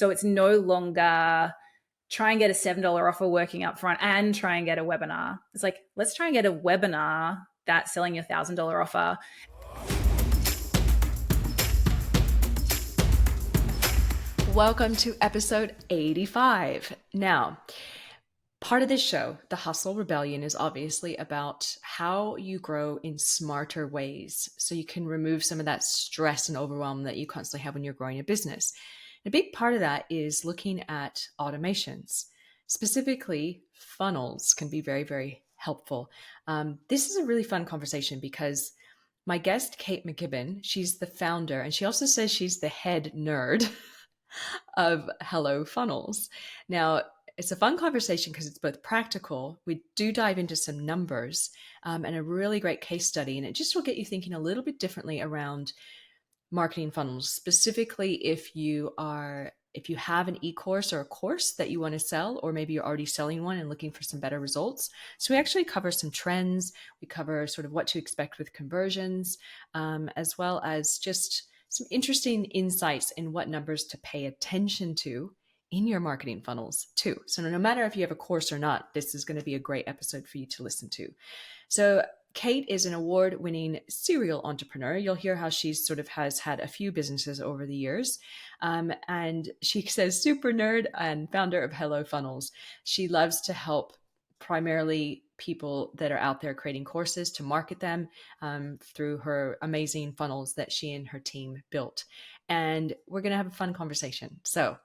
So it's no longer try and get a $7 offer working up front and try and get a webinar. It's like, let's try and get a webinar that's selling your $1,000 offer. Welcome to episode 85. Now, part of this show, The Hustle Rebellion, is obviously about how you grow in smarter ways so you can remove some of that stress and overwhelm that you constantly have when you're growing a business. And a big part of that is looking at automations. Specifically, funnels can be very, very helpful. This is a really fun conversation because my guest, Kate McKibbin, she's the founder, and she also says she's the head nerd of HelloFunnels. Now, it's a fun conversation because it's both practical. We do dive into some numbers and a really great case study, and it just will get you thinking a little bit differently around marketing funnels, specifically if you have an e-course or a course that you want to sell, or maybe you're already selling one and looking for some better results. So we actually cover some trends. We cover sort of what to expect with conversions, as well as just some interesting insights in what numbers to pay attention to in your marketing funnels too. So no matter if you have a course or not, this is going to be a great episode for you to listen to. So Kate is an award-winning serial entrepreneur. You'll hear how she sort of has had a few businesses over the years. And she says super nerd and founder of HelloFunnels. She loves to help primarily people that are out there creating courses to market them through her amazing funnels that she and her team built. And we're going to have a fun conversation. So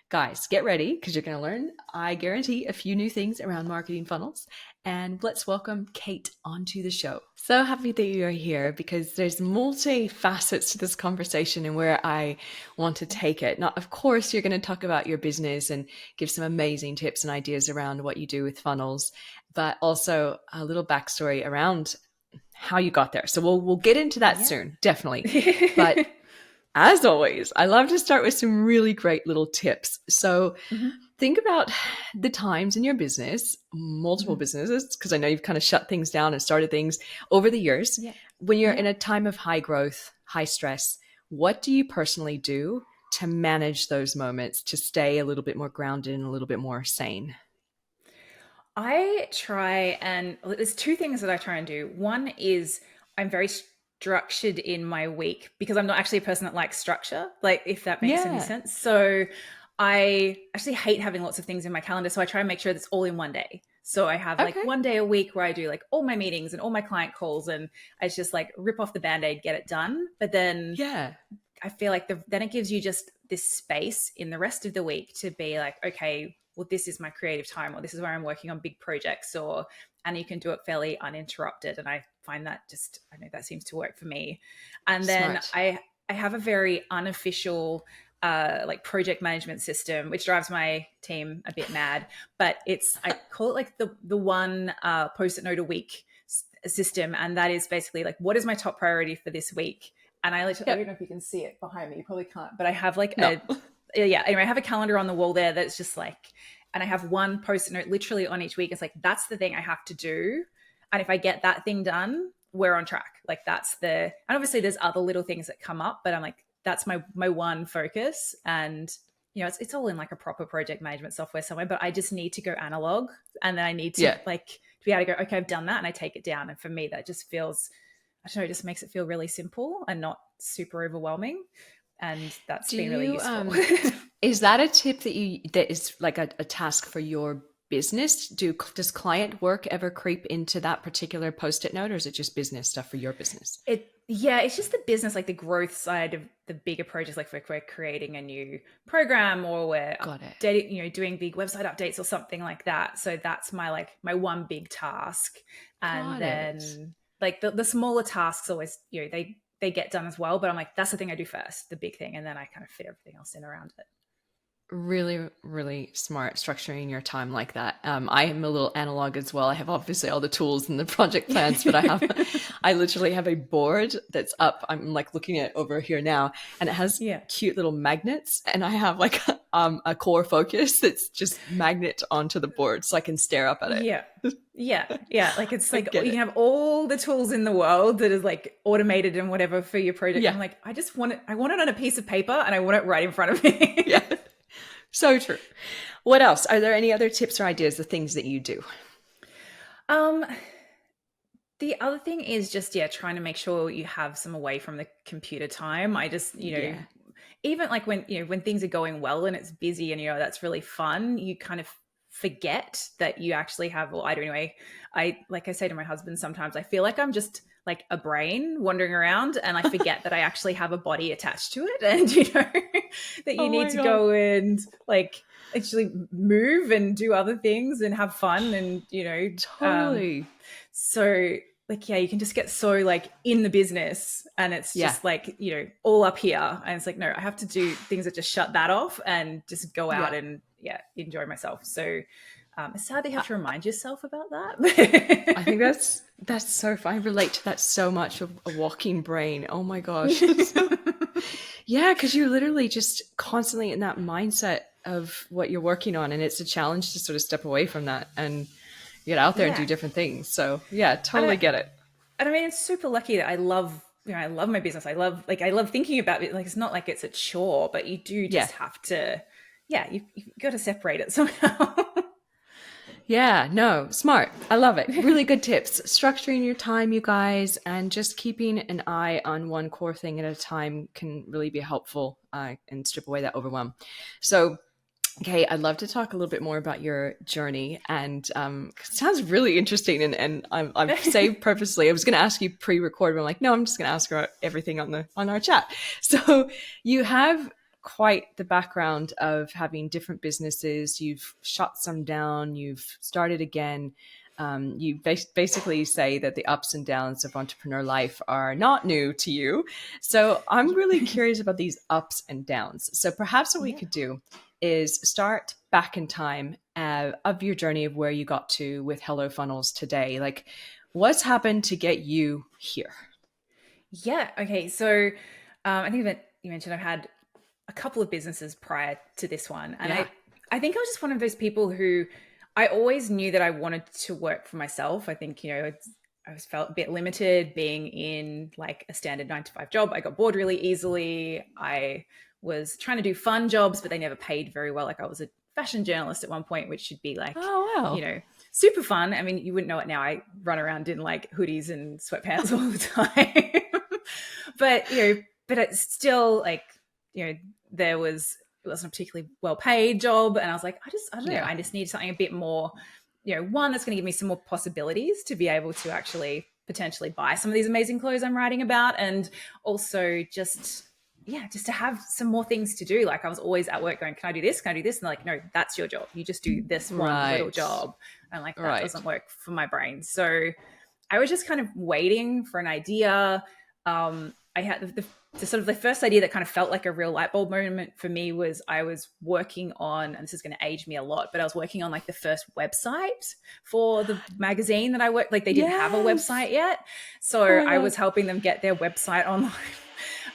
guys, get ready because you're going to learn, I guarantee, a few new things around marketing funnels. And let's welcome Kate onto the show. So happy that you're here because there's multi-facets to this conversation and where I want to take it. Now, of course, you're going to talk about your business and give some amazing tips and ideas around what you do with funnels, but also a little backstory around how you got there. So we'll get into that soon, definitely. But as always, I love to start with some really great little tips. So think about the times in your business, multiple businesses, because I know you've kind of shut things down and started things over the years. Yeah. When you're in a time of high growth, high stress, what do you personally do to manage those moments to stay a little bit more grounded and a little bit more sane? I try, and there's two things that I try and do. One is I'm very structured in my week because I'm not actually a person that likes structure, like if that makes any sense. So I actually hate having lots of things in my calendar. So I try and make sure that's all in one day. So I have like one day a week where I do like all my meetings and all my client calls, and I just like rip off the Band-Aid, get it done. But then I feel like then it gives you just this space in the rest of the week to be like, okay, well, this is my creative time, or this is where I'm working on big projects, and you can do it fairly uninterrupted. And I find that I know that seems to work for me. And then I have a very unofficial like project management system, which drives my team a bit mad, but I call it like the one post-it note a week system. And that is basically like, what is my top priority for this week? And I don't know if you can see it behind me. You probably can't, but I have like anyway, I have a calendar on the wall there that's just like, and I have one post-it note literally on each week. It's like, that's the thing I have to do. And if I get that thing done, we're on track. Like and obviously there's other little things that come up, but I'm like, that's my one focus. And, you know, it's all in like a proper project management software somewhere, but I just need to go analog. And then I need to to be able to go, okay, I've done that. And I take it down. And for me, that just feels, I don't know, it just makes it feel really simple and not super overwhelming. And that's been really useful. Is that a tip that is like a task for your business? Does client work ever creep into that particular post-it note, or is it just business stuff for your business? It's just the business, like the growth side of the bigger projects, like if we're creating a new program or we're doing big website updates or something like that. So that's my one big task. And then like the smaller tasks always, they get done as well. But I'm like, that's the thing I do first, the big thing. And then I kind of fit everything else in around it. Really, really smart structuring your time like that. I am a little analog as well. I have obviously all the tools and the project plans, but I literally have a board that's up. I'm like looking at it over here now, and it has cute little magnets, and I have like a core focus that's just magnet onto the board so I can stare up at it. Yeah. Like it's like you can have all the tools in the world that is like automated and whatever for your project. I'm like, I want it on a piece of paper and I want it right in front of me. So true. What else? Are there any other tips or ideas, the things that you do? Um, the other thing is just, yeah, trying to make sure you have some away from the computer time. I just, Yeah. even like when, when things are going well and it's busy and, that's really fun, you kind of forget that you actually have, well, I do anyway. Like I say to my husband, sometimes I feel like I'm just like a brain wandering around and I forget that I actually have a body attached to it. And, that you Oh need my to God. go and like actually move and do other things and have fun and, Totally. so like, yeah, you can just get so like in the business and it's Yeah. just like, all up here. And it's like, no, I have to do things that just shut that off and just go out Yeah. and enjoy myself. So it's sad that you I, have to remind yourself about I think that. that's so fun. I relate to that so much, of a walking brain. Oh my gosh. So, yeah, because you're literally just constantly in that mindset of what you're working on. And it's a challenge to sort of step away from that and get out there and do Yeah. different things. So yeah, And totally get it. I mean, it's super lucky that I love, I love my business. I love thinking about it. Like, it's not like it's a chore, but you do Yeah. just have to, you've got to separate it somehow. Yeah, no, smart. I love it. Really good tips. Structuring your time, you guys, and just keeping an eye on one core thing at a time can really be helpful and strip away that overwhelm. So, okay, I'd love to talk a little bit more about your journey, and it sounds really interesting. And I've saved purposely. I was going to ask you pre-record, but I'm like, no, I'm just going to ask her everything on our chat. So, you have quite the background of having different businesses. You've shut some down. You've started again. You basically say that the ups and downs of entrepreneur life are not new to you. So I'm really curious about these ups and downs. So perhaps what we Yeah. could do is start back in time of your journey of where you got to with HelloFunnels today. Like, what's happened to get you here? Yeah. Okay. So I think that you mentioned I've had a couple of businesses prior to this one. And Yeah. I think I was just one of those people who I always knew that I wanted to work for myself. I think, I was felt a bit limited being in like a standard 9 to 5 job. I got bored really easily. I was trying to do fun jobs, but they never paid very well. Like I was a fashion journalist at one point, which should be like, Oh, you wow. know, super fun. I mean, you wouldn't know it now. I run around in like hoodies and sweatpants all the time. But, but it's still like, there was, it wasn't a particularly well paid job. And I was like, I don't know, Yeah. I just need something a bit more, one that's going to give me some more possibilities to be able to actually potentially buy some of these amazing clothes I'm writing about. And also just, just to have some more things to do. Like I was always at work going, can I do this? Can I do this? And they're like, no, that's your job. You just do this one little Right. job. And like, that Right. doesn't work for my brain. So I was just kind of waiting for an idea. I had the sort of the first idea that kind of felt like a real light bulb moment for me was I was working on, and this is going to age me a lot, but I was working on like the first website for the magazine that I worked. Like they didn't have a Yes. website yet, so Oh my I God. was helping them get their website online.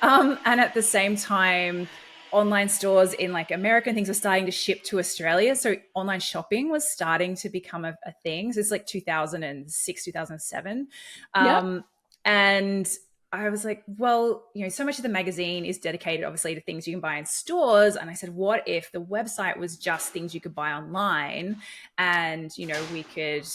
And at the same time, online stores in like America and things were starting to ship to Australia. So online shopping was starting to become a thing. So it's like 2006, 2007. Yep. And I was like, well, so much of the magazine is dedicated obviously to things you can buy in stores. And I said, what if the website was just things you could buy online and, we could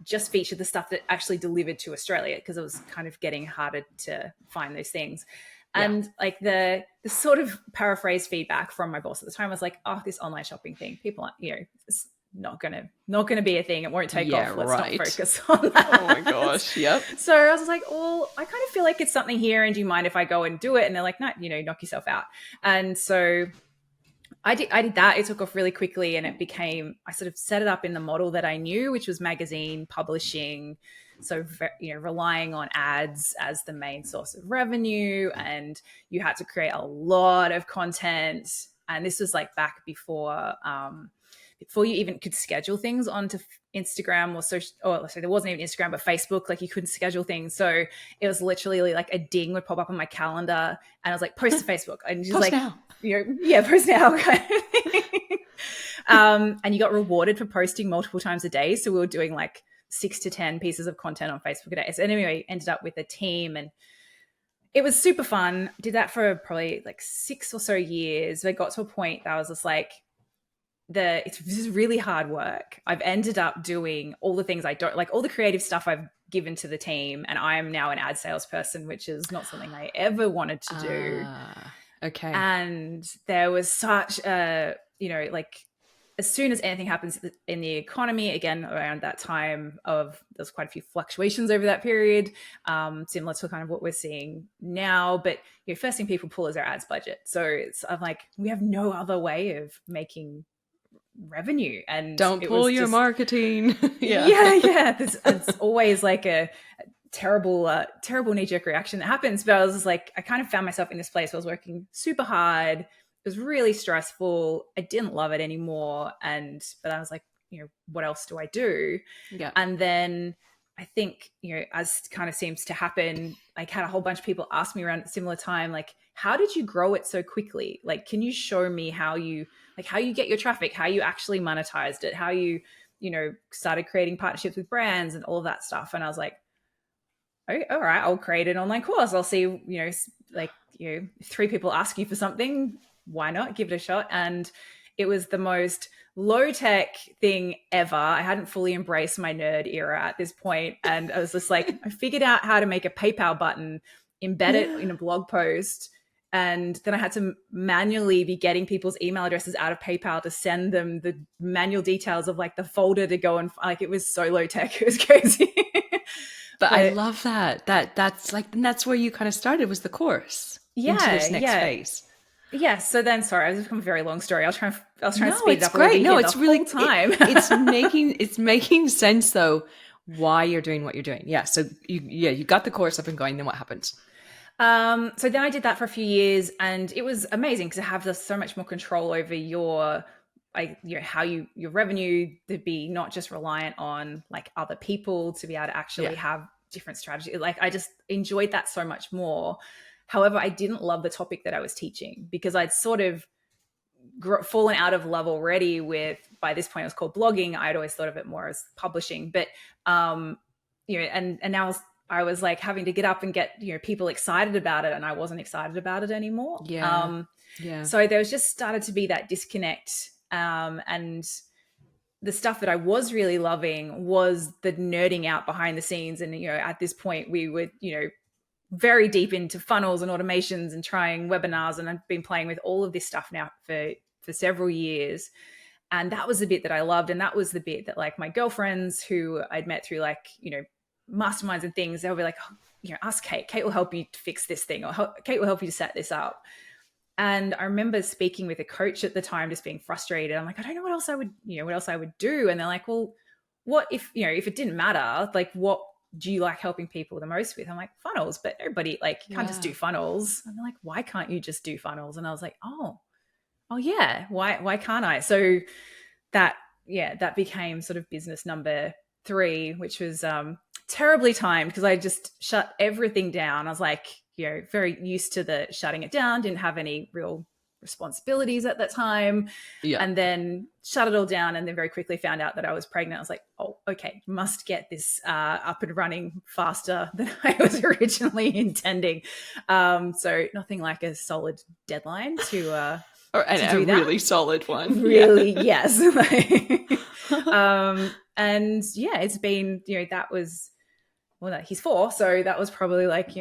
just feature the stuff that actually delivered to Australia because it was kind of getting harder to find those things. Yeah. And like the sort of paraphrase feedback from my boss at the time was like, oh, this online shopping thing, people aren't, it's not gonna be a thing. It won't take Yeah, off. Let's not right. focus on that. Oh my gosh. Yep. So I was like, well, I kind of feel like it's something here. And do you mind if I go and do it? And they're like, no, knock yourself out. And so I did that. It took off really quickly and it became, I sort of set it up in the model that I knew, which was magazine publishing. So, relying on ads as the main source of revenue. And you had to create a lot of content. And this was like back before you even could schedule things onto Instagram or social, or so there wasn't even Instagram, but Facebook, like you couldn't schedule things. So it was literally like a ding would pop up on my calendar and I was like, post to Facebook. And just Post like, now. post now kind of thing. And you got rewarded for posting multiple times a day. So we were doing like 6 to 10 pieces of content on Facebook a day. So anyway, ended up with a team and it was super fun. Did that for probably like 6 or so years. I got to a point that I was just like, this is really hard work. I've ended up doing all the things I don't like, all the creative stuff I've given to the team, and I am now an ad salesperson, which is not something I ever wanted to do. Okay. And there was such a, like, as soon as anything happens in the economy, again, around that time there's quite a few fluctuations over that period, similar to kind of what we're seeing now. But first thing people pull is their ads budget. So I'm like, we have no other way of making revenue. And don't it pull was your just, marketing. yeah. It's always like a terrible knee-jerk reaction that happens. But I was just like, I kind of found myself in this place where I was working super hard. It was really stressful. I didn't love it anymore. But I was like, what else do I do? Yeah. And then I think, as kind of seems to happen, like, had a whole bunch of people ask me around at a similar time, like, how did you grow it so quickly? Like, can you show me how you get your traffic, how you actually monetized it, how you, started creating partnerships with brands and all of that stuff? And I was like, oh, all right, I'll create an online course. I'll see, if 3 people ask you for something, why not give it a shot? And it was the most low-tech thing ever. I hadn't fully embraced my nerd era at this point. And I was just like, I figured out how to make a PayPal button, embed it in a blog post. And then I had to manually be getting people's email addresses out of PayPal to send them the manual details of like the folder to go and like, it was so low tech. It was crazy. But I love that's where you kind of started, was the course into this next phase. Yeah. So then, sorry, this has become a very long story. I was trying to speed it up. Great. No, it's really time. it's making sense though, why you're doing what you're doing. Yeah. So you got the course up and going. Then what happens? So then I did that for a few years, and it was amazing because I have so much more control over your revenue, to be not just reliant on like other people, to be able to actually have different strategies. Like, I just enjoyed that so much more. However, I didn't love the topic that I was teaching because I'd sort of fallen out of love already with, by this point it was called blogging. I'd always thought of it more as publishing, but and now I was like having to get up and get people excited about it, and I wasn't excited about it anymore. So there was just started to be that disconnect, and the stuff that I was really loving was the nerding out behind the scenes. And at this point we were very deep into funnels and automations and trying webinars, and I've been playing with all of this stuff now for several years. And that was the bit that I loved, and that was the bit that like my girlfriends who I'd met through like masterminds and things, they'll be like, ask Kate. Kate will help you fix this thing, or Kate will help you to set this up. And I remember speaking with a coach at the time, just being frustrated. I'm like, I don't know what else I would do. And they're like, well, what if it didn't matter? Like, what do you like helping people the most with? I'm like, funnels, but everybody can't just do funnels. And they're like, why can't you just do funnels? And I was like, oh yeah, why can't I? So that became sort of business number 3, which was terribly timed because I just shut everything down. I was like, very used to the shutting it down, didn't have any real responsibilities at that time. And then shut it all down, and then very quickly found out that I was pregnant. I was like, oh, okay, must get this up and running faster than I was originally intending. So nothing like a solid deadline to a really solid one. Really, yes. And it's been, that was, he's 4. So that was probably like,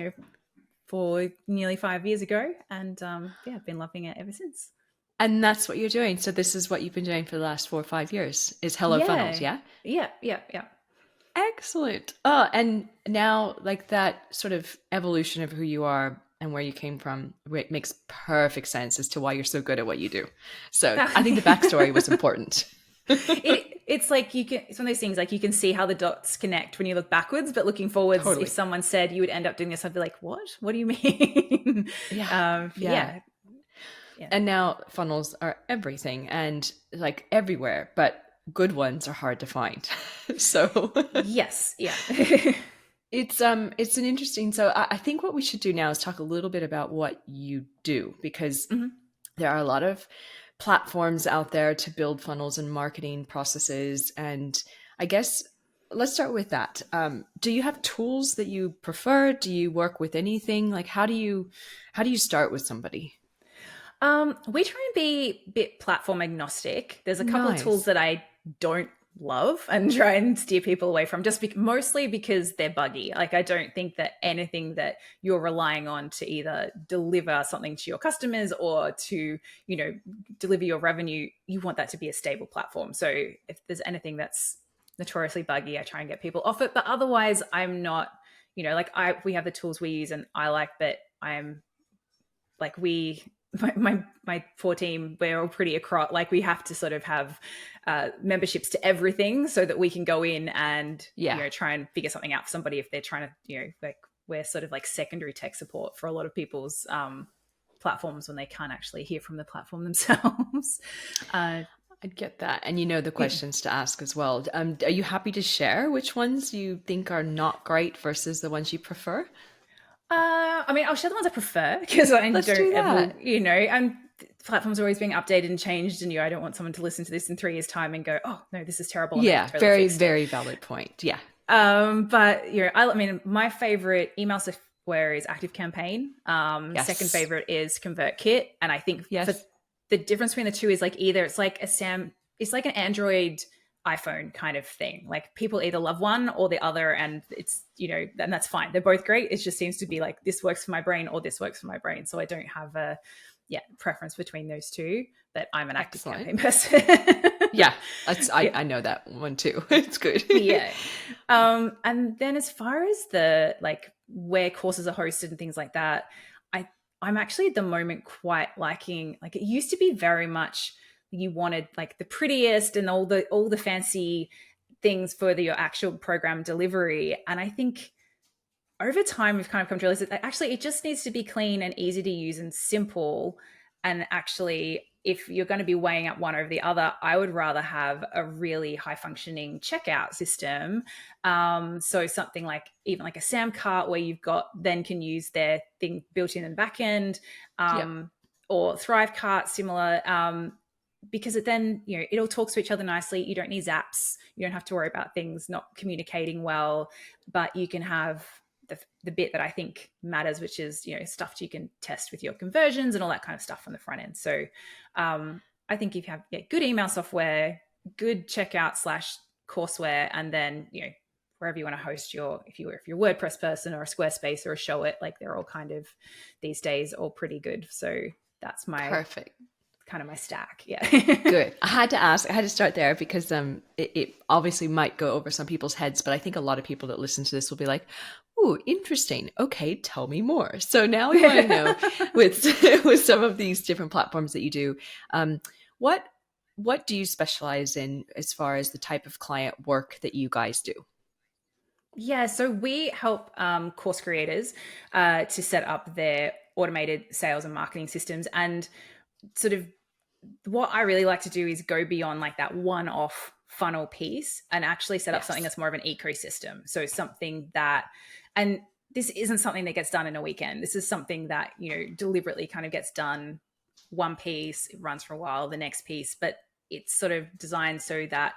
for nearly 5 years ago. And I've been loving it ever since. And that's what you're doing. So this is what you've been doing for the last 4 or 5 years, is HelloFunnels, yeah? Yeah. Excellent. Oh, and now like that sort of evolution of who you are and where you came from, it makes perfect sense as to why you're so good at what you do. So I think the backstory was important. It's like it's one of those things, like you can see how the dots connect when you look backwards, but looking forwards, totally. If someone said you would end up doing this, I'd be like, what do you mean? Yeah. And now funnels are everything and like everywhere, but good ones are hard to find. So yes. Yeah. It's an interesting, so I think what we should do now is talk a little bit about what you do, because there are a lot of platforms out there to build funnels and marketing processes. And I guess let's start with that. Do you have tools that you prefer? Do you work with anything? Like how do you start with somebody? We try and be a bit platform agnostic. There's a couple of tools Nice. that I don't love and try and steer people away from, just mostly because they're buggy. Like, I don't think that anything that you're relying on to either deliver something to your customers or to, deliver your revenue, you want that to be a stable platform. So if there's anything that's notoriously buggy, I try and get people off it. But otherwise, I'm not, like we have the tools we use and I like, but I'm like my poor team, we're all pretty across, like we have to sort of have memberships to everything so that we can go in and try and figure something out for somebody if they're trying to, like we're sort of like secondary tech support for a lot of people's platforms when they can't actually hear from the platform themselves. I'd get that. And the questions to ask as well. Are you happy to share which ones you think are not great versus the ones you prefer? I mean, I'll share the ones I prefer because I Let's don't do ever, that. and platforms are always being updated and changed. And, I don't want someone to listen to this in 3 years' time and go, oh, no, this is terrible. And Yeah, they've totally very, fixed it. very valid point. Yeah. But, I mean, my favorite email software is ActiveCampaign. Yes. Second favorite is ConvertKit. And I think Yes. for the difference between the two is like either it's like it's like an Android iPhone kind of thing. Like people either love one or the other, and it's, and that's fine. They're both great. It just seems to be like this works for my brain or this works for my brain. So I don't have a preference between those two, but I'm an active campaign person. Yeah, I know that one too. It's good. Yeah. And then as far as the like where courses are hosted and things like that, I'm actually at the moment quite liking, like it used to be very much you wanted like the prettiest and all the fancy things for your actual program delivery. And I think over time we've kind of come to realize that actually it just needs to be clean and easy to use and simple. And actually, if you're going to be weighing up one over the other, I would rather have a really high functioning checkout system. So something like even like a Sam cart where you've got then can use their thing built in the back end, or Thrive cart similar. Because it then, it all talks to each other nicely. You don't need zaps. You don't have to worry about things not communicating well, but you can have the bit that I think matters, which is, stuff you can test with your conversions and all that kind of stuff on the front end. So I think if you have good email software, good checkout / courseware, and then, wherever you want to host if you're a WordPress person or a Squarespace or a Showit, like they're all kind of these days all pretty good. So that's my perfect. Kind of my stack. Yeah. Good. I had to start there because it obviously might go over some people's heads, but I think a lot of people that listen to this will be like, "Ooh, interesting. Okay, tell me more." So now we want to know with some of these different platforms that you do, what do you specialize in as far as the type of client work that you guys do? Yeah, so we help course creators to set up their automated sales and marketing systems. And sort of what I really like to do is go beyond like that one-off funnel piece and actually set up something that's more of an ecosystem. So something that, and this isn't something that gets done in a weekend. This is something that, deliberately kind of gets done one piece, it runs for a while, the next piece, but it's sort of designed so that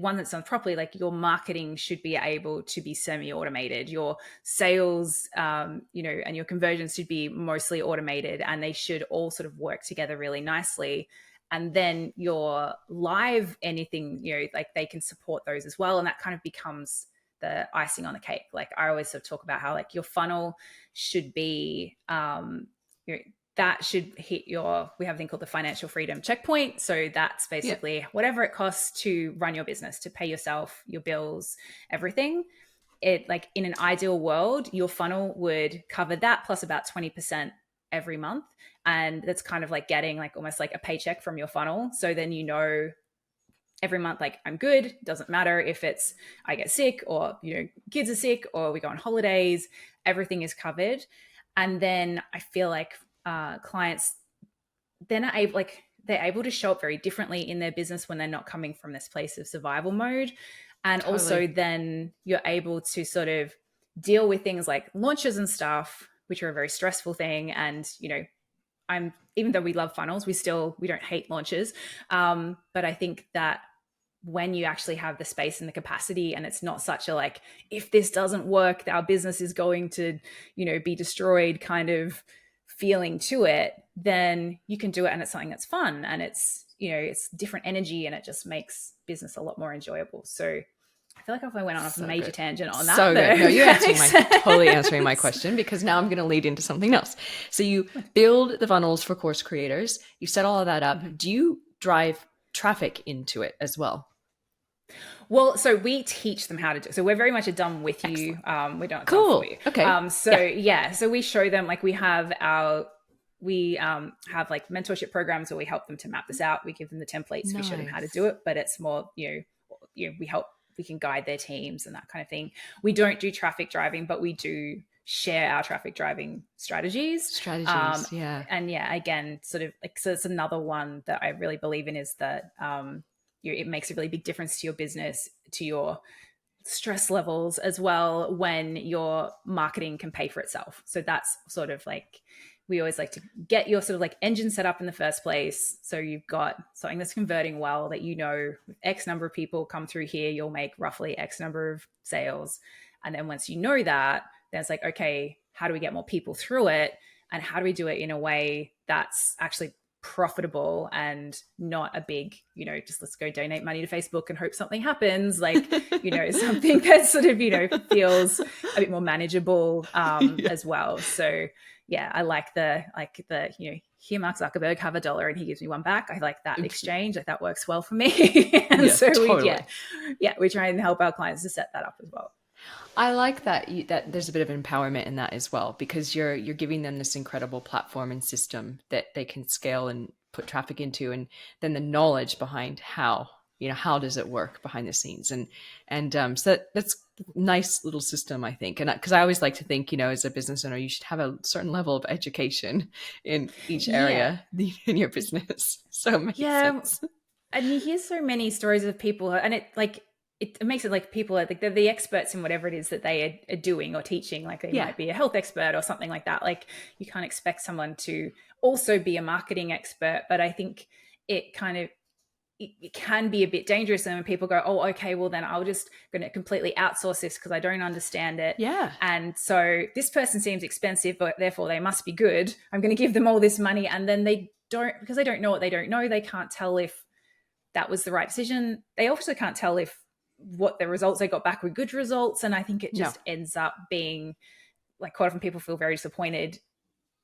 one that's done properly, like your marketing should be able to be semi-automated, your sales, and your conversions should be mostly automated, and they should all sort of work together really nicely. And then your live anything, like they can support those as well. And that kind of becomes the icing on the cake. Like I always sort of talk about how like your funnel should be, that should hit we have a thing called the financial freedom checkpoint. So that's basically whatever it costs to run your business, to pay yourself, your bills, everything. It like in an ideal world, your funnel would cover that plus about 20% every month. And that's kind of like getting like almost like a paycheck from your funnel. So then, every month, like I'm good. Doesn't matter if it's I get sick or, kids are sick or we go on holidays, everything is covered. And then I feel like clients then are they're able to show up very differently in their business when they're not coming from this place of survival mode. And also then you're able to sort of deal with things like launches and stuff, which are a very stressful thing. And, even though we love funnels, we don't hate launches. But I think that when you actually have the space and the capacity, and it's not such a like, if this doesn't work, our business is going to, be destroyed kind of feeling to it, then you can do it, and it's something that's fun, and it's, it's different energy, and it just makes business a lot more enjoyable. So I feel like if I went on a major tangent on that, so good. No, you're totally answering my sense. question, because now I'm going to lead into something else. So you build the funnels for course creators. You set all of that up. Do you drive traffic into it as well? Well, so we teach them how to do it. So we're very much a done with you. Excellent. We don't done Cool. for you. Okay. So we show them, like, we have like mentorship programs where we help them to map this out. We give them the templates. We show them how to do it, but it's more, we can guide their teams and that kind of thing. We don't do traffic driving, but we do share our traffic driving strategies. Yeah. And yeah, again, sort of like, so it's another one that I really believe in, is that it makes a really big difference to your business, to your stress levels as well, when your marketing can pay for itself. So that's sort of like, we always like to get your sort of like engine set up in the first place. So you've got something that's converting well, that, X number of people come through here, you'll make roughly X number of sales. And then once you know that, then it's like, okay, how do we get more people through it? And how do we do it in a way that's actually profitable and not a big, just let's go donate money to Facebook and hope something happens, like, something that sort of, feels a bit more manageable as well. So yeah, I like the here Mark Zuckerberg, have $1 and he gives me one back. I like that exchange. Like, that works well for me. And so totally. we try and help our clients to set that up as well. I like that that there's a bit of empowerment in that as well, because you're giving them this incredible platform and system that they can scale and put traffic into, and then the knowledge behind how does it work behind the scenes, and so that's a nice little system, I think. And because I always like to think, as a business owner, you should have a certain level of education in each area in your business. So it makes sense. And you hear so many stories of people, and it makes it like people are like, they're the experts in whatever it is that they are doing or teaching. Like, they might be a health expert or something like that. Like, you can't expect someone to also be a marketing expert. But I think it can be a bit dangerous. And when people go, oh, okay, well then I'm just going to completely outsource this because I don't understand it. Yeah. And so this person seems expensive, but therefore they must be good. I'm going to give them all this money. And then they don't, because they don't know what they don't know. They can't tell if that was the right decision. They also can't tell if what the results they got back were good results. And I think it just ends up being like, quite often people feel very disappointed,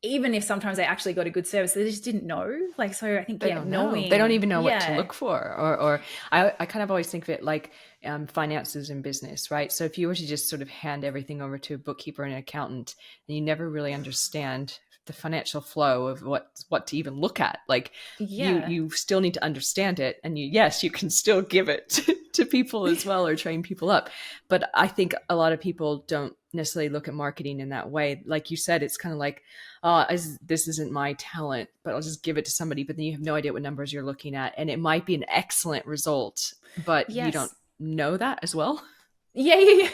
even if sometimes they actually got a good service, they just didn't know. Like, so I think they don't even know what to look for. Or I kind of always think of it like finances in business, right? So if you were to just sort of hand everything over to a bookkeeper and an accountant, and you never really understand the financial flow of what to even look at, like you still need to understand it, and you can still give it to people as well, or train people up. But I think a lot of people don't necessarily look at marketing in that way. Like you said, it's kind of like, this isn't my talent, but I'll just give it to somebody. But then you have no idea what numbers you're looking at, and it might be an excellent result, but you don't know that as well. Yeah.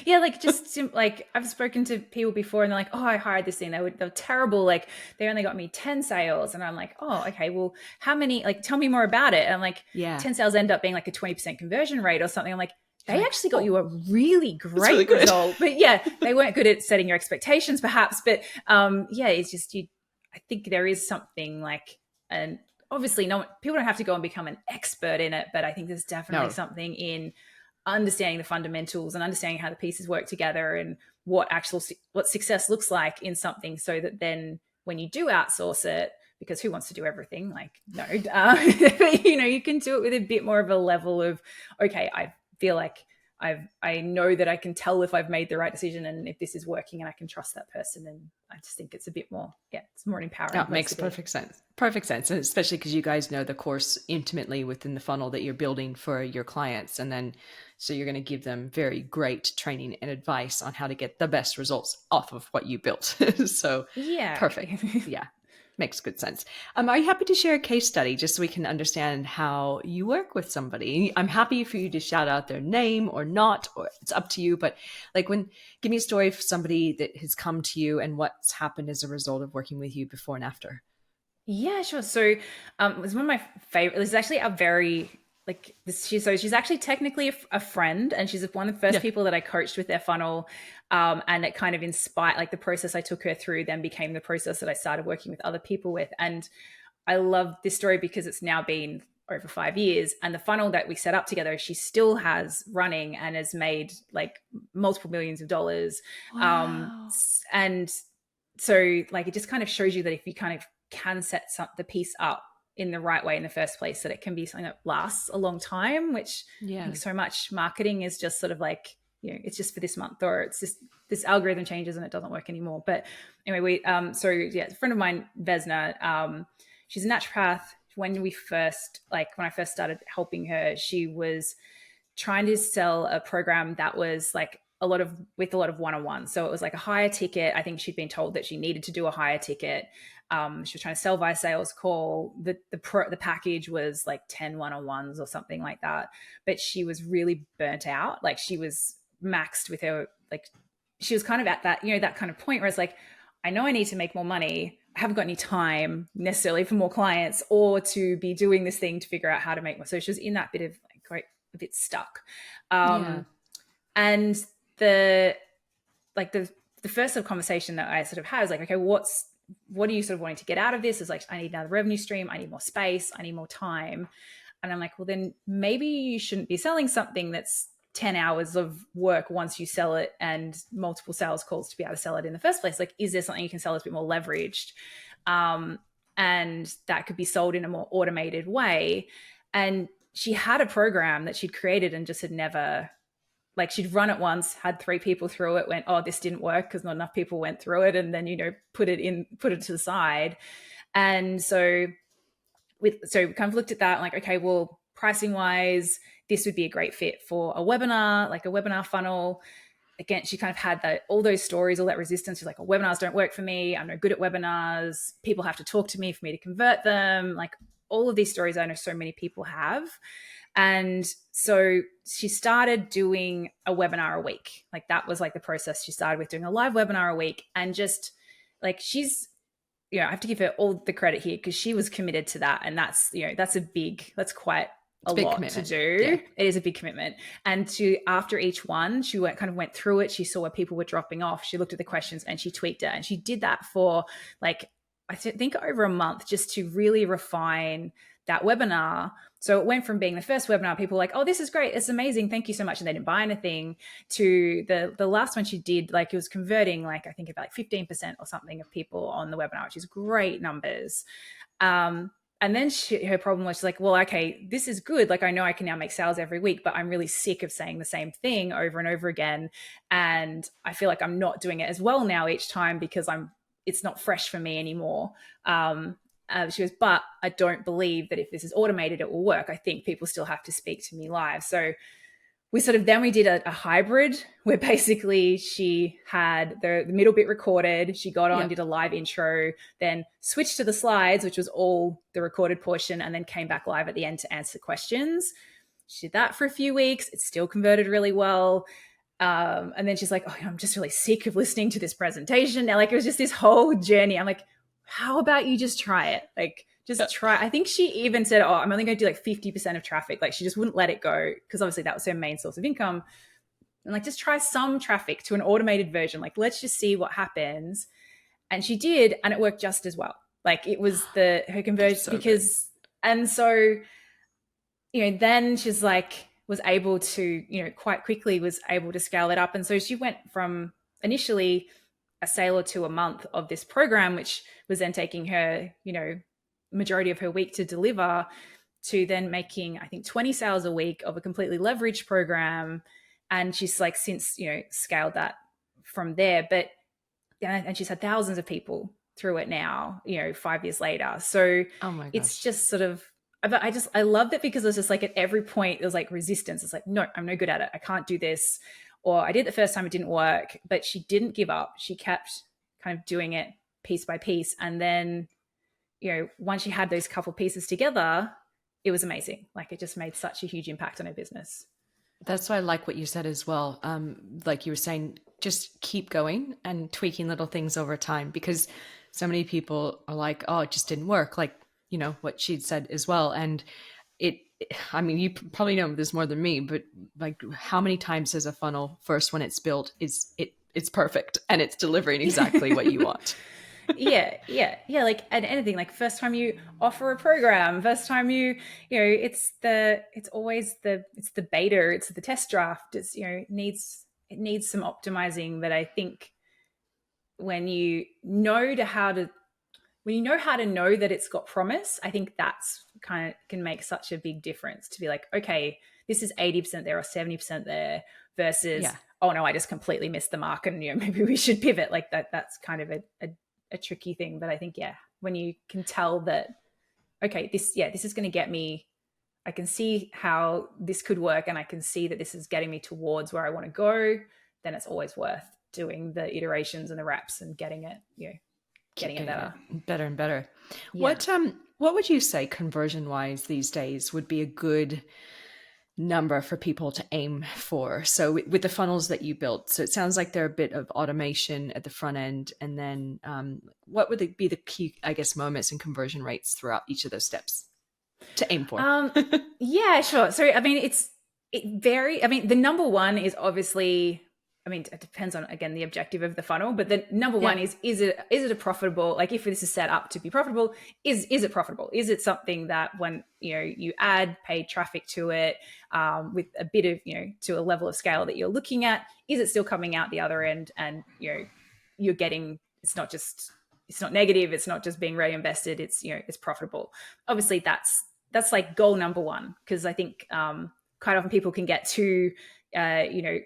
Like, just like, I've spoken to people before, and they're like, oh, I hired this thing. They were terrible. Like, they only got me 10 sales. And I'm like, oh, okay, well, how many, like, tell me more about it. And I'm like, 10 sales end up being like a 20% conversion rate or something. I'm like, they actually got you a really great result. But they weren't good at setting your expectations perhaps. But it's just, I think there is something like, and obviously people don't have to go and become an expert in it, but I think there's definitely something in understanding the fundamentals and understanding how the pieces work together, and what success looks like in something, so that then when you do outsource it, because who wants to do everything? Like, no, you can do it with a bit more of a level of, okay, I feel like I know that I can tell if I've made the right decision, and if this is working, and I can trust that person. And I just think it's a bit more, it's more empowering. That makes perfect sense. Perfect sense. And especially because you guys know the course intimately within the funnel that you're building for your clients. And then, so you're going to give them very great training and advice on how to get the best results off of what you built. So perfect. Yeah. Makes good sense. Are you happy to share a case study just so we can understand how you work with somebody? I'm happy for you to shout out their name or not, or it's up to you. But like, give me a story of somebody that has come to you and what's happened as a result of working with you before and after. Yeah, sure. So it was one of my favorite. It was actually a very like this, she's actually technically a friend, and she's one of the first Yeah. people that I coached with their funnel. And it kind of inspired, like the process I took her through then became the process that I started working with other people with. And I love this story because it's now been over 5 years, and the funnel that we set up together, she still has running and has made like multiple millions of dollars. Wow. And so like, it just kind of shows you that if you kind of can set the piece up in the right way in the first place, that it can be something that lasts a long time, which I Yeah. think so much marketing is just sort of like, it's just for this month, or it's just this algorithm changes and it doesn't work anymore. But anyway, so yeah, a friend of mine, Vesna, she's a naturopath. When I first started helping her, she was trying to sell a program that was like with a lot of one-on-one. So it was like a higher ticket. I think she'd been told that she needed to do a higher ticket. She was trying to sell via sales call. The package was like 10 one-on-ones or something like that. But she was really burnt out. Like she was maxed with her, like she was kind of at that, that kind of point where it's like, I know I need to make more money. I haven't got any time necessarily for more clients or to be doing this thing to figure out how to make more. So she was in that bit of like a bit stuck. Yeah. And the first sort of conversation that I sort of had is like, okay, what are you sort of wanting to get out of this? Is like, I need another revenue stream. I need more space. I need more time. And I'm like, well, then maybe you shouldn't be selling something that's 10 hours of work once you sell it and multiple sales calls to be able to sell it in the first place. Like, is there something you can sell that's a bit more leveraged? And that could be sold in a more automated way. And she had a program that she'd created and just had never, like she'd run it once, had 3 people through it, went, oh, this didn't work because not enough people went through it. And then, put it to the side. And so we kind of looked at that and like, okay, well, pricing wise, this would be a great fit for a webinar, like a webinar funnel. Again, she kind of had all those stories, all that resistance. She's like, oh, webinars don't work for me. I'm no good at webinars. People have to talk to me for me to convert them. Like all of these stories I know so many people have. And so she started doing a webinar a week. Like that was like the process. She started with doing a live webinar a week, and just like she's, I have to give her all the credit here because she was committed to that. And that's, that's quite a lot to do. Yeah. It is a big commitment. And after each one, she went through it. She saw where people were dropping off. She looked at the questions and she tweaked it. And she did that for like, I think over a month, just to really refine that webinar. So it went from being the first webinar, people were like, oh, this is great. It's amazing. Thank you so much. And they didn't buy anything, to the last one she did, like it was converting like, I think about like 15% or something of people on the webinar, which is great numbers. And then her problem was, she's like, well, okay, this is good. Like, I know I can now make sales every week, but I'm really sick of saying the same thing over and over again. And I feel like I'm not doing it as well now each time because it's not fresh for me anymore. She goes, but I don't believe that if this is automated, it will work. I think people still have to speak to me live. So we did a hybrid where basically she had the middle bit recorded. She got on, did a live intro, then switched to the slides, which was all the recorded portion, and then came back live at the end to answer questions. She did that for a few weeks. It still converted really well. And then she's like, oh, I'm just really sick of listening to this presentation now. Like, it was just this whole journey. I'm like, how about you just try it? Like, just try. I think she even said, oh, I'm only going to do like 50% of traffic. Like, she just wouldn't let it go because obviously that was her main source of income. And like, just try some traffic to an automated version. Like, let's just see what happens. And she did, and it worked just as well. Like, it was her conversion because, and so, then she's like, was able to, quite quickly was able to scale it up. And so she went from initially a sale or two a month of this program, which was then taking her, majority of her week to deliver, to then making, I think, 20 sales a week of a completely leveraged program. And she's like since, scaled that from there. But, and she's had thousands of people through it now, 5 years later. So it's just sort of, I loved it because it was just like at every point, there was like resistance. It's like, no, I'm no good at it. I can't do this. Or I did it the first time, it didn't work, but she didn't give up. She kept kind of doing it piece by piece. And then, once she had those couple pieces together, it was amazing. Like, it just made such a huge impact on her business. That's why I like what you said as well. Like you were saying, just keep going and tweaking little things over time, because so many people are like, oh, it just didn't work. Like, what she'd said as well. And it, I mean, you probably know this more than me, but like how many times does a funnel first when it's built it's perfect and it's delivering exactly what you want? Yeah. Like, and anything, like first time you offer a program, first time it's always it's the beta, it's the test draft. It's, it needs some optimizing. But I think when you know how to know that it's got promise, I think that's kind of can make such a big difference to be like, okay, this is 80% there or 70% there versus, Yeah. oh no, I just completely missed the mark and maybe we should pivot. Like that's kind of a tricky thing. But I think, yeah, when you can tell that, okay, this is going to get me, I can see how this could work and I can see that this is getting me towards where I want to go, then it's always worth doing the iterations and the reps and getting it, Keep getting it getting better. it better and better. Yeah. What would you say conversion wise these days would be a good number for people to aim for? So with the funnels that you built, so it sounds like they're a bit of automation at the front end, and then what would be the key, I guess, moments and conversion rates throughout each of those steps to aim for? Um, yeah, sure. So, I mean, the number one is obviously, I mean, it depends on, again, the objective of the funnel, but the number Yeah. one is it a profitable, like if this is set up to be profitable, is it profitable? Is it something that when, you add paid traffic to it, with a bit of, to a level of scale that you're looking at, is it still coming out the other end and, you're getting, it's not negative. It's not just being reinvested. It's profitable. Obviously that's like goal number one. Cause I think, quite often people can get too,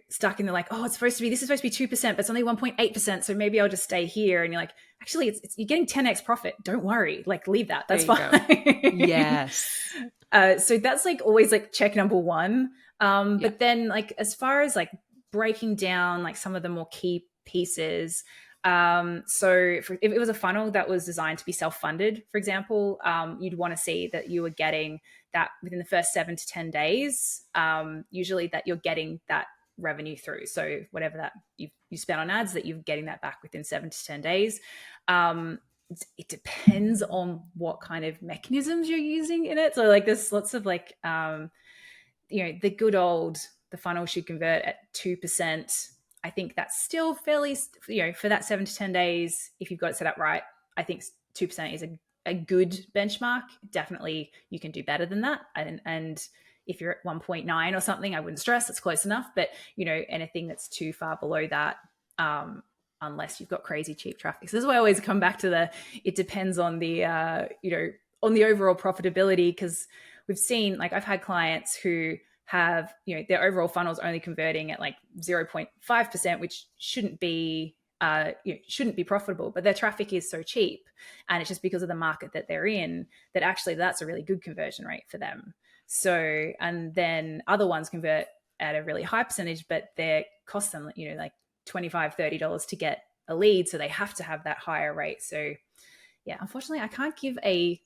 stuck in the like, oh, this is supposed to be 2%, but it's only 1.8%. So maybe I'll just stay here. And you're like, actually you're getting 10x profit. Don't worry. Like leave that. That's There you fine. go. Yes. So that's like always like check number one. Yeah. But then like, as far as like breaking down like some of the more key pieces, if it was a funnel that was designed to be self-funded, for example, you'd want to see that you were getting that within the first 7 to 10 days, usually that you're getting that revenue through. So whatever that you spent on ads, that you're getting that back within 7 to 10 days. It depends on what kind of mechanisms you're using in it. So like there's lots of like, the good old, the funnel should convert at 2%. I think that's still fairly, for that 7 to 10 days, if you've got it set up right, I think 2% is a good benchmark. Definitely you can do better than that. And if you're at 1.9 or something, I wouldn't stress, it's close enough. But, anything that's too far below that, unless you've got crazy cheap traffic. So this is why I always come back to it depends on the, on the overall profitability, because we've seen, like I've had clients who have, their overall funnels only converting at like 0.5%, which shouldn't be profitable, but their traffic is so cheap. And it's just because of the market that they're in that actually that's a really good conversion rate for them. So, and then other ones convert at a really high percentage, but they cost them, like $25, $30 to get a lead. So they have to have that higher rate. So yeah, unfortunately I can't give a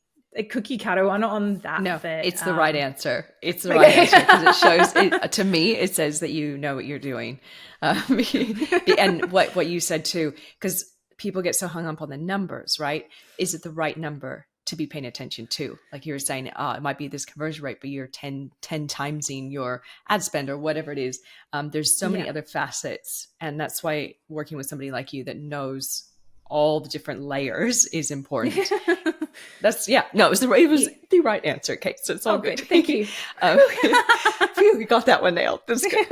cookie cutter one on that. No, but, it's the right answer. It's the right answer because it shows to me, it says that you know what you're doing. And what you said too, because people get so hung up on the numbers, right? Is it the right number to be paying attention to? Like you were saying, it might be this conversion rate, but you're 10 timesing your ad spend or whatever it is. There's so many other facets. And that's why working with somebody like you that knows all the different layers is important. It was the right answer, Kate. So it's all good. Thank you. We got that one nailed. That's good.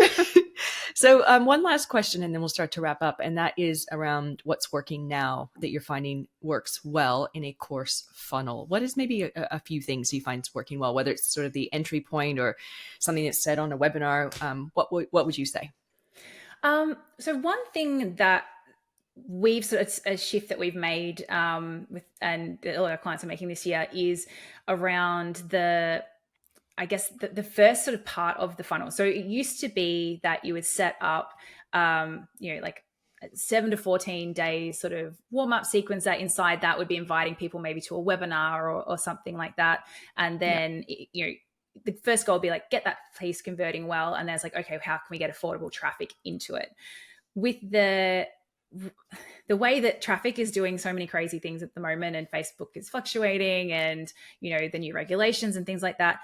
So one last question, and then we'll start to wrap up. And that is around what's working now that you're finding works well in a course funnel. What is maybe a few things you find is working well, whether it's sort of the entry point or something that's said on a webinar? What would you say? So one thing that we've sort of a shift that we've made, and a lot of our clients are making this year, is around the first sort of part of the funnel. So it used to be that you would set up, like 7 to 14 days sort of warm up sequence that inside that would be inviting people maybe to a webinar or something like that. And then, the first goal would be like, get that piece converting well. And then it's like, okay, how can we get affordable traffic into it? With the the way that traffic is doing so many crazy things at the moment, and Facebook is fluctuating, and the new regulations and things like that,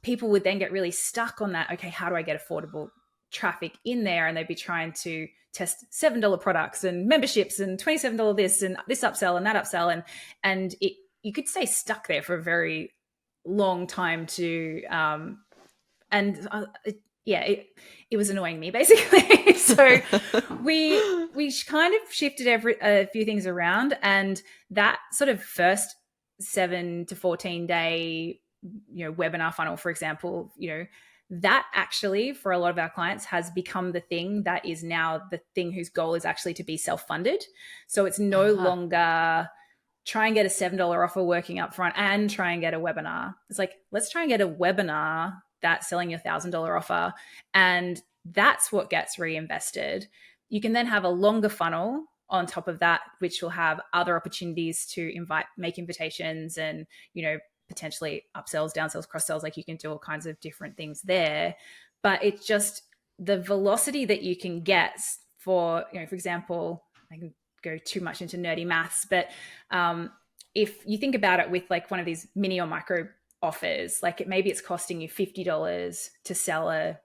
people would then get really stuck on that. Okay, how do I get affordable traffic in there? And they'd be trying to test $7 products and memberships and $27 this and this upsell and that upsell, and you could stay stuck there for a very long time to and yeah, it was annoying me basically. So we kind of shifted a few things around, and that sort of first 7 to 14 day webinar funnel, for example, that actually for a lot of our clients has become the thing that is now the thing whose goal is actually to be self-funded. So it's no longer try and get a $7 offer working up front and try and get a webinar. It's like, let's try and get a webinar that's selling your $1,000 offer, and that's what gets reinvested. You can then have a longer funnel on top of that, which will have other opportunities to make invitations and, potentially upsells, downsells, cross sells. Like you can do all kinds of different things there. But it's just the velocity that you can get for example, I can go too much into nerdy maths, but if you think about it with like one of these mini or micro offers, like maybe it's costing you $50 to sell a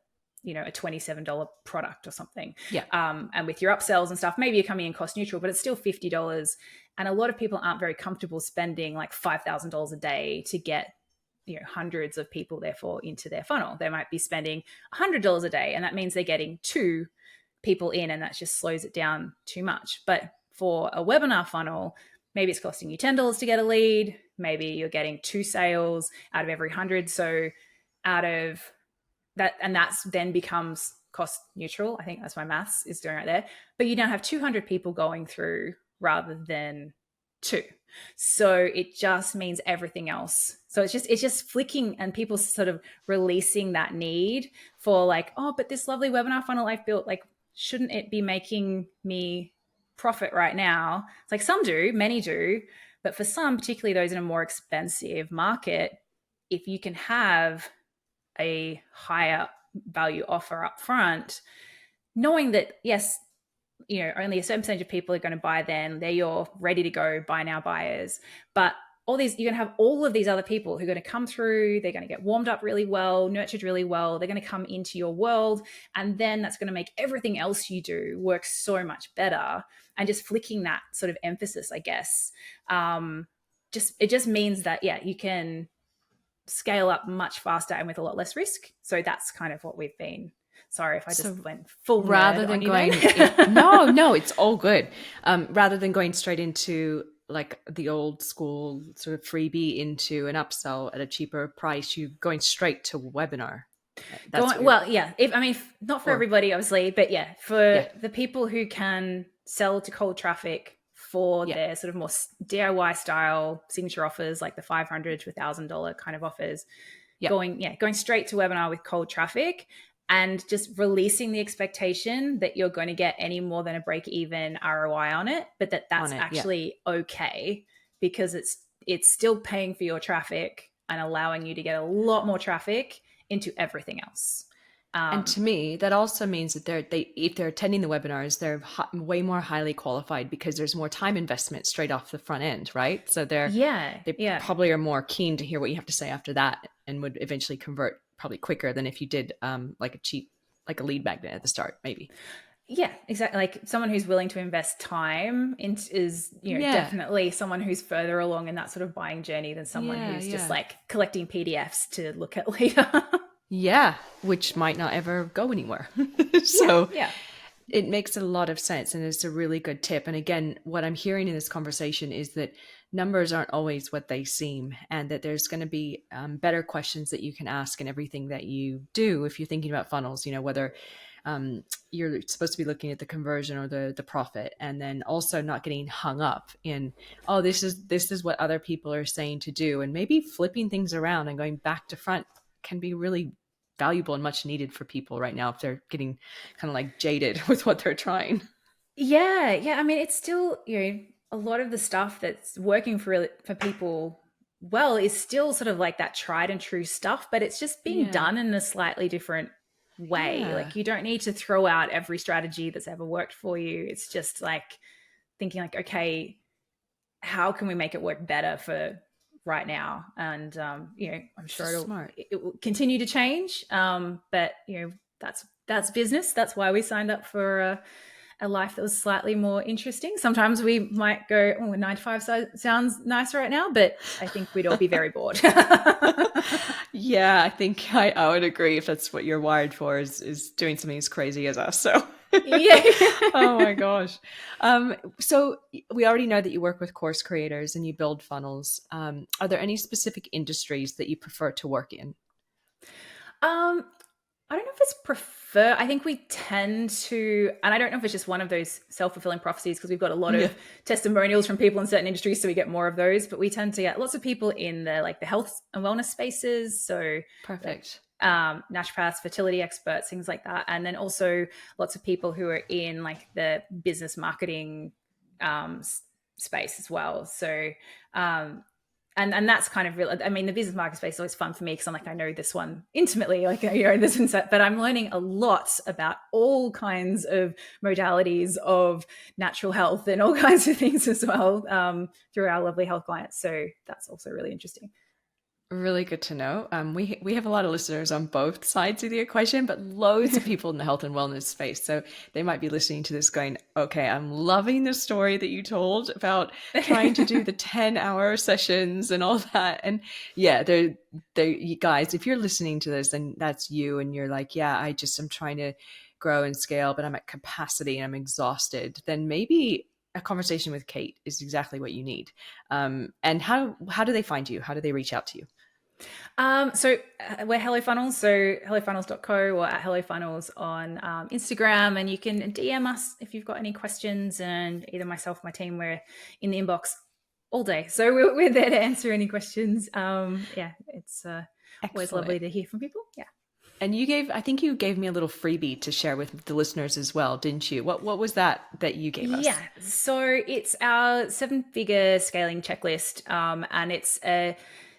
$27 product or something. Yeah. And with your upsells and stuff, maybe you're coming in cost neutral, but it's still $50. And a lot of people aren't very comfortable spending like $5,000 a day to get hundreds of people therefore into their funnel. They might be spending $100 a day, and that means they're getting 2 people in, and that just slows it down too much. But for a webinar funnel, maybe it's costing you $10 to get a lead. Maybe you're getting 2 sales out of every 100. So out of that, and that's then becomes cost neutral. I think that's my maths is doing right there. But you now have 200 people going through rather than 2. So it just means everything else. So it's just flicking, and people sort of releasing that need for like, oh, but this lovely webinar funnel I've built, like, shouldn't it be making me profit right now? It's like some do, many do, but for some, particularly those in a more expensive market, if you can have a higher value offer up front, knowing that yes, only a certain percentage of people are going to buy, then they're your ready to go buy now buyers. But you're going to have all of these other people who are going to come through, they're going to get warmed up really well, nurtured really well, they're going to come into your world, and then that's going to make everything else you do work so much better. And just flicking that sort of emphasis, I guess, it just means that you can scale up much faster and with a lot less risk. So that's kind of what we've been. Sorry if I just went full rather nerd than on you going no, it's all good. Rather than going straight into like the old school sort of freebie into an upsell at a cheaper price, you're going straight to webinar. Not for everybody, obviously, but for the people who can sell to cold traffic for their sort of more DIY style signature offers, like the $500 to $1,000 kind of offers, going straight to webinar with cold traffic, and just releasing the expectation that you're going to get any more than a break-even ROI on it, but that's actually okay, because it's still paying for your traffic and allowing you to get a lot more traffic into everything else. And to me, that also means that if they're attending the webinars, they're way more highly qualified, because there's more time investment straight off the front end, right? So they probably are more keen to hear what you have to say after that, and would eventually convert probably quicker than if you did like a lead magnet at the start, maybe. Yeah, exactly. Like someone who's willing to invest time is definitely someone who's further along in that sort of buying journey than someone who's just like collecting PDFs to look at later. Yeah, which might not ever go anywhere. So it makes a lot of sense, and it's a really good tip. And again, what I'm hearing in this conversation is that numbers aren't always what they seem, and that there's going to be better questions that you can ask in everything that you do if you're thinking about funnels, whether you're supposed to be looking at the conversion or the profit, and then also not getting hung up in, oh, this is what other people are saying to do, and maybe flipping things around and going back to front can be really valuable and much needed for people right now if they're getting kind of like jaded with what they're trying. Yeah. I mean, it's still, a lot of the stuff that's working for people well is still sort of like that tried and true stuff, but it's just being done in a slightly different way. Yeah. Like you don't need to throw out every strategy that's ever worked for you. It's just like thinking like, okay, how can we make it work better for right now? And I'm So sure smart. it will continue to change. But that's business. That's why we signed up for a life that was slightly more interesting. Sometimes we might go, oh, 9 to 5 sounds nice right now, but I think we'd all be very bored. Yeah, I think I would agree if that's what you're wired for is doing something as crazy as us. So Yeah. oh my gosh. So we already know that you work with course creators and you build funnels. Are there any specific industries that you prefer to work in? Um, I don't know if it's prefer. I think we tend to, and I don't know if it's just one of those self-fulfilling prophecies because we've got a lot Yeah. of testimonials from people in certain industries, so we get more of those. But we tend to get lots of people in the health and wellness spaces, so like Perfect. naturopaths, fertility experts, things like that, and then also lots of people who are in like the business marketing space as well. So um, and that's kind of real. I mean, the business market space is always fun for me because I'm like, I know this one intimately, like, this and that, but I'm learning a lot about all kinds of modalities of natural health and all kinds of things as well, through our lovely health clients. So that's also really interesting. Really good to know. We have a lot of listeners on both sides of the equation, but loads of people in the health and wellness space. So they might be listening to this going, okay, I'm loving the story that you told about trying to do the 10-hour sessions and all that. And yeah, you guys, if you're listening to this, then that's you. And you're like, yeah, I'm trying to grow and scale, but I'm at capacity and I'm exhausted. Then maybe a conversation with Kate is exactly what you need. And how do they find you? How do they reach out to you? So we're HelloFunnels, so hellofunnels.co or at HelloFunnels on Instagram, and you can DM us if you've got any questions, and either myself or my team, we're in the inbox all day. So we're there to answer any questions. Yeah, it's always lovely Excellent. to hear from people. Yeah. And I think you gave me a little freebie to share with the listeners as well, didn't you? What was that you gave Yeah, us? so it's our 7-figure scaling checklist, and it's a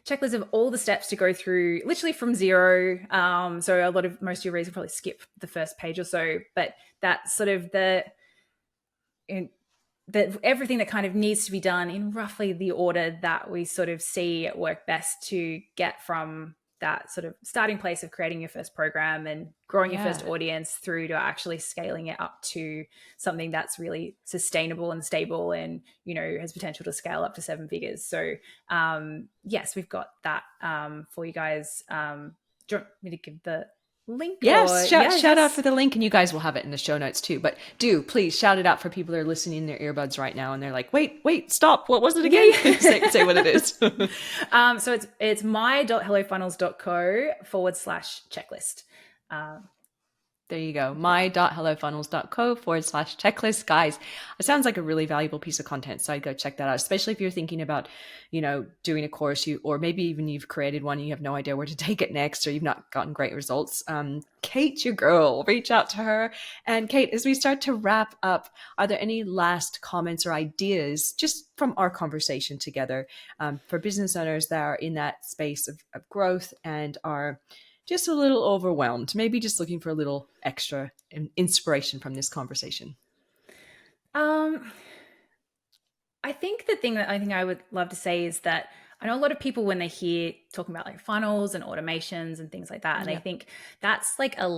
checklist of all the steps to go through, literally from zero. So most of your readers will probably skip the first page or so, but that's sort of everything that kind of needs to be done in roughly the order that we sort of see it work best to get from that sort of starting place of creating your first program and growing your first Yeah. audience through to actually scaling it up to something that's really sustainable and stable and, has potential to scale up to 7 figures. So yes, we've got that for you guys. Do you want me to give the link or Yes, shout out for yes? the link, and you guys will have it in the show notes too. But do please shout it out for people that are listening in their earbuds right now, and they're like, "Wait, stop! What was it again?" Yeah. say what it is. So it's my.hellofunnels.co/checklist. Um, There you go. my.hellofunnels.co/checklist. Guys, it sounds like a really valuable piece of content. So I'd go check that out, especially if you're thinking about, doing a course, or maybe even you've created one and you have no idea where to take it next, or you've not gotten great results. Kate, your girl, reach out to her. And Kate, as we start to wrap up, are there any last comments or ideas just from our conversation together, for business owners that are in that space of growth and are just a little overwhelmed, maybe just looking for a little extra inspiration from this conversation? um, I think the thing that I would love to say is that I know a lot of people when they hear talking about like funnels and automations and things like that, and they Yeah. think that's like a